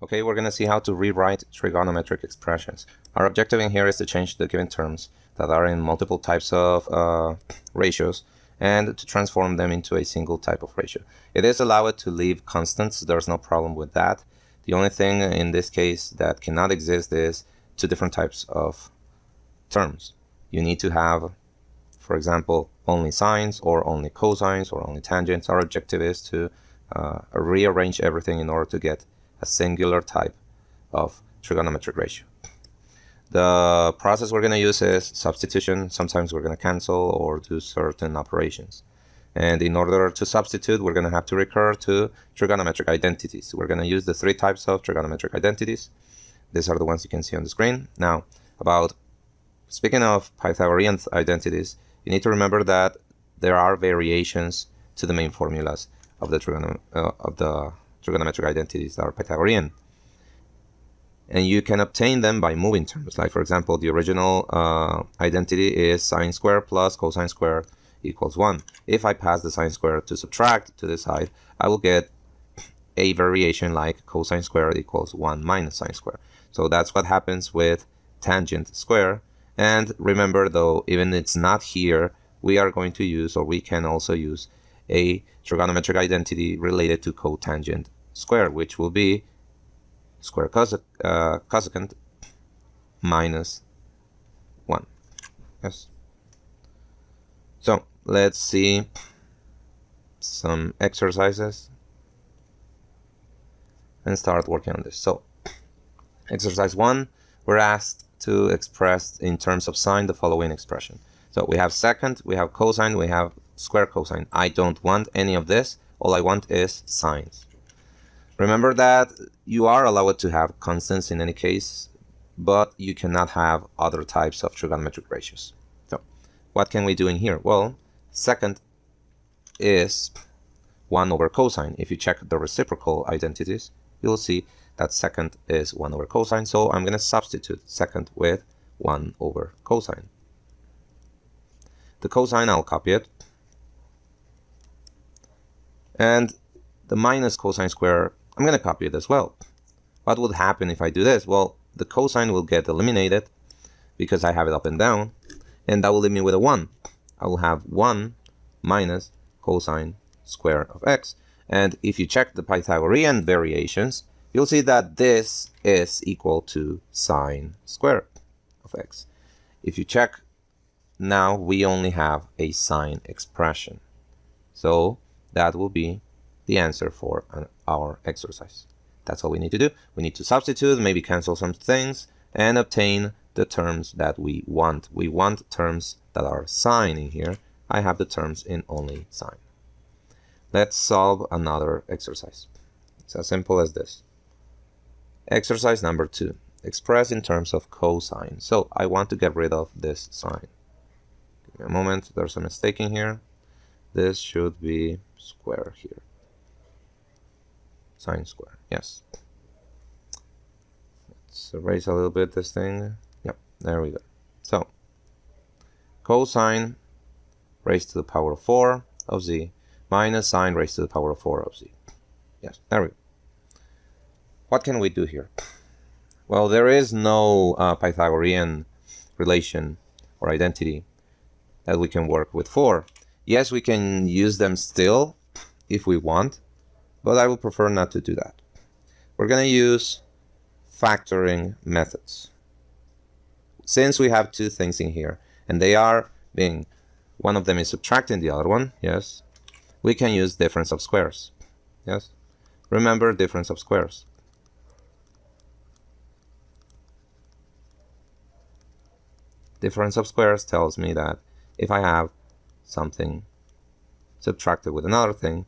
Okay, we're going to see how to rewrite trigonometric expressions. Our objective in here is to change the given terms that are in multiple types of ratios and to transform them into a single type of ratio. It is allowed to leave constants. There's no problem with that. The only thing in this case that cannot exist is two different types of terms. You need to have, for example, only sines or only cosines or only tangents. Our objective is to rearrange everything in order to get a singular type of trigonometric ratio. The process we're going to use is substitution. Sometimes we're going to cancel or do certain operations. And in order to substitute, we're going to have to recur to trigonometric identities. We're going to use the three types of trigonometric identities. These are the ones you can see on the screen. Now, speaking of Pythagorean identities, you need to remember that there are variations to the main formulas of the trigonometric identities that are Pythagorean. And you can obtain them by moving terms. Like, for example, the original identity is sine squared plus cosine squared equals 1. If I pass the sine squared to subtract to this side, I will get a variation like cosine squared equals 1 minus sine squared. So that's what happens with tangent square. And remember, though, even it's not here, we are going to use, or we can also use, a trigonometric identity related to cotangent square, which will be square cosecant minus 1. Yes. So let's see some exercises and start working on this. So exercise 1, we're asked to express in terms of sine the following expression. So we have secant, we have cosine, we have square cosine. I don't want any of this. All I want is sines. Remember that you are allowed to have constants in any case, but you cannot have other types of trigonometric ratios. So what can we do in here? Well, secant is 1 over cosine. If you check the reciprocal identities, you'll see that secant is 1 over cosine. So I'm going to substitute secant with 1 over cosine. The cosine, I'll copy it. And the minus cosine square, I'm going to copy it as well. What would happen if I do this? Well, the cosine will get eliminated because I have it up and down, and that will leave me with a 1. I will have 1 minus cosine square of x. And if you check the Pythagorean variations, you'll see that this is equal to sine square of x. If you check, now we only have a sine expression. So that will be the answer for our exercise. That's all we need to do. We need to substitute, maybe cancel some things, and obtain the terms that we want. We want terms that are sine in here. I have the terms in only sine. Let's solve another exercise. It's as simple as this. Exercise number 2. Express in terms of cosine. So I want to get rid of this sign. Give me a moment. There's a mistake in here. This should be square here. Sine square. Yes. Let's erase a little bit this thing. Yep, there we go. So cosine raised to the power of 4 of z minus sine raised to the power of 4 of z. Yes, there we go. What can we do here? Well, there is no Pythagorean relation or identity that we can work with 4. Yes, we can use them still if we want, but I would prefer not to do that. We're going to use factoring methods. Since we have two things in here, and they are being, one of them is subtracting the other one, yes, we can use difference of squares. Yes, remember difference of squares. Difference of squares tells me that if I have something subtracted with another thing,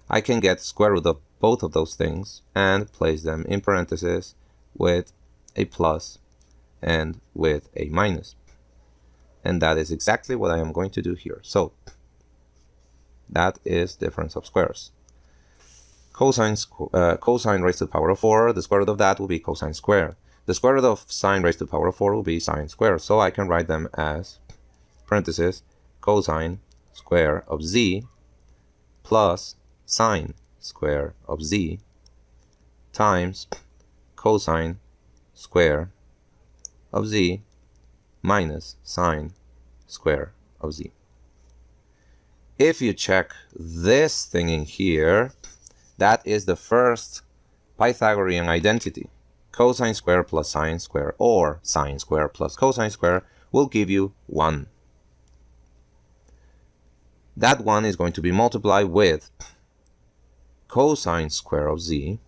I can get square root of both of those things and place them in parentheses with a plus and with a minus. And that is exactly what I am going to do here. So that is difference of squares. Cosine raised to the power of 4, the square root of that will be cosine squared. The square root of sine raised to the power of 4 will be sine squared. So I can write them as parentheses cosine square of z plus sine square of z times cosine square of z minus sine square of z. If you check this thing in here, that is the first Pythagorean identity. Cosine square plus sine square, or sine square plus cosine square, will give you 1. That 1 is going to be multiplied with cosine square of z.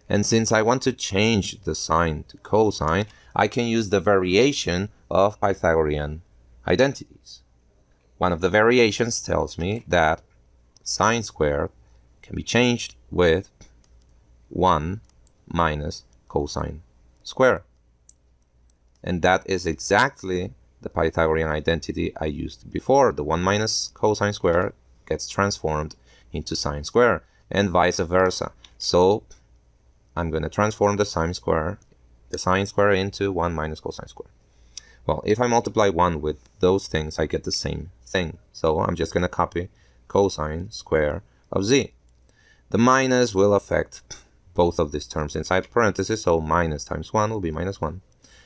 And since I want to change the sine to cosine, I can use the variation of Pythagorean identities. One of the variations tells me that sine squared can be changed with 1 minus cosine square. And that is exactly the Pythagorean identity I used before. The 1 minus cosine square gets transformed into sine square, and vice versa. So I'm going to transform the sine square into 1 minus cosine square. Well, if I multiply 1 with those things, I get the same thing. So I'm just going to copy cosine square of z. The minus will affect both of these terms inside parentheses, so minus times 1 will be minus 1.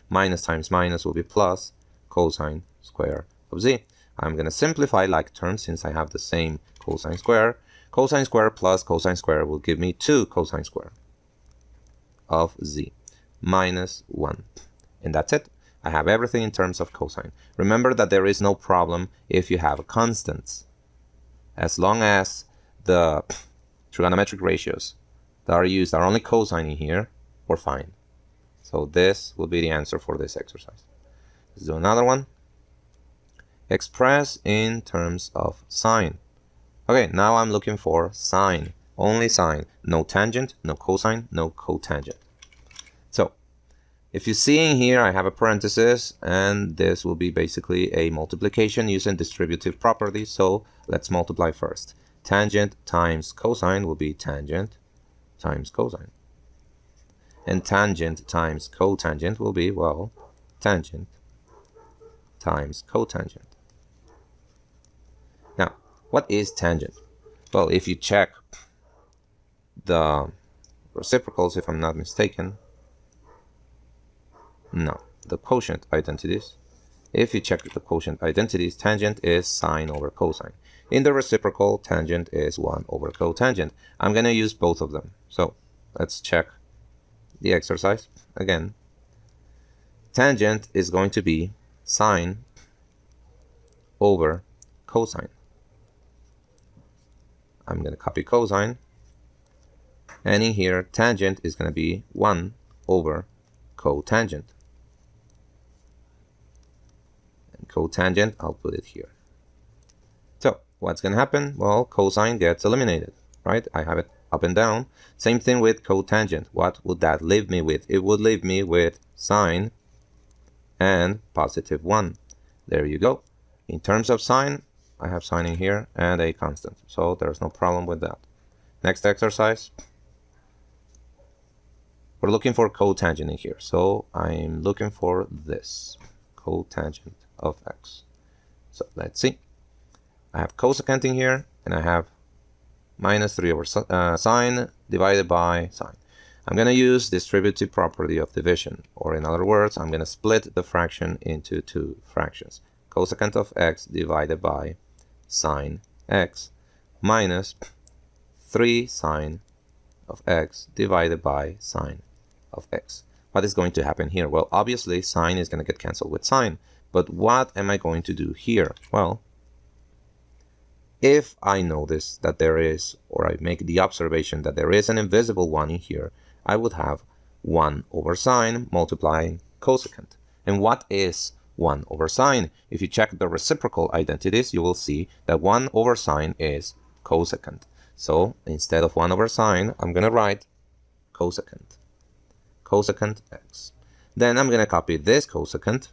Minus times minus will be plus cosine square of z. I'm going to simplify like terms since I have the same cosine square. Cosine square plus cosine square will give me 2 cosine square of z minus 1. And that's it. I have everything in terms of cosine. Remember that there is no problem if you have constants. As long as the trigonometric ratios that are used are only cosine in here, we're fine. So this will be the answer for this exercise. Let's do another one. Express in terms of sine. Okay, now I'm looking for sine. Only sine. No tangent, no cosine, no cotangent. So if you see in here, I have a parenthesis, and this will be basically a multiplication using distributive properties. So let's multiply first. Tangent times cosine will be tangent times cosine. And tangent times cotangent will be, well, tangent times cotangent. Now, what is tangent? Well, if you check the reciprocals, if I'm not mistaken, no, the quotient identities. If you check the quotient identities, tangent is sine over cosine. In the reciprocal, tangent is 1 over cotangent. I'm going to use both of them. So let's check the exercise again. Tangent is going to be sine over cosine. I'm going to copy cosine. And in here, tangent is going to be 1 over cotangent. And cotangent, I'll put it here. So what's going to happen? Well, cosine gets eliminated, right? I have it up and down. Same thing with cotangent. What would that leave me with? It would leave me with sine and positive 1. There you go. In terms of sine, I have sine in here and a constant. So there's no problem with that. Next exercise. We're looking for cotangent in here. So I'm looking for this. Cotangent of x. So let's see. I have cosecant in here, and I have minus 3 over sine divided by sine. I'm going to use distributive property of division, or in other words, I'm going to split the fraction into 2 fractions. Cosecant of x divided by sine x minus 3 sine of x divided by sine of x. What is going to happen here? Well, obviously, sine is going to get cancelled with sine. But what am I going to do here? Well, if I notice that there is, or I make the observation that there is an invisible 1 in here, I would have 1 over sine multiplying cosecant. And what is 1 over sine? If you check the reciprocal identities, you will see that 1 over sine is cosecant. So instead of 1 over sine, I'm going to write cosecant. Cosecant x. Then I'm going to copy this cosecant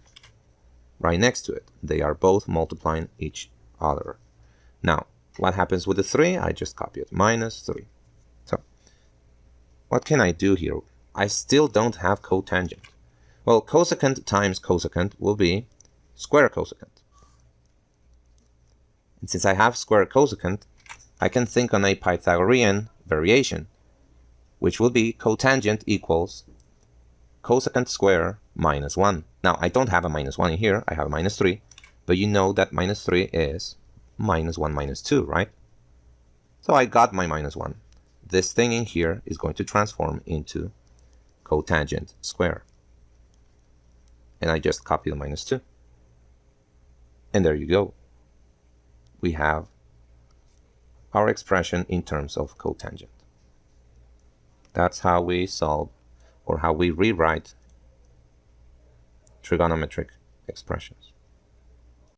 right next to it. They are both multiplying each other. Now, what happens with the 3? I just copy it. Minus 3. So, what can I do here? I still don't have cotangent. Well, cosecant times cosecant will be square cosecant. And since I have square cosecant, I can think on a Pythagorean variation. which will be cotangent equals cosecant square minus 1. Now, I don't have a minus 1 in here. I have a minus 3. But you know that minus 3 is minus 1 minus 2, right? So I got my minus 1. This thing in here is going to transform into cotangent square. And I just copy the minus 2. And there you go. We have our expression in terms of cotangent. That's how we solve, or how we rewrite trigonometric expressions.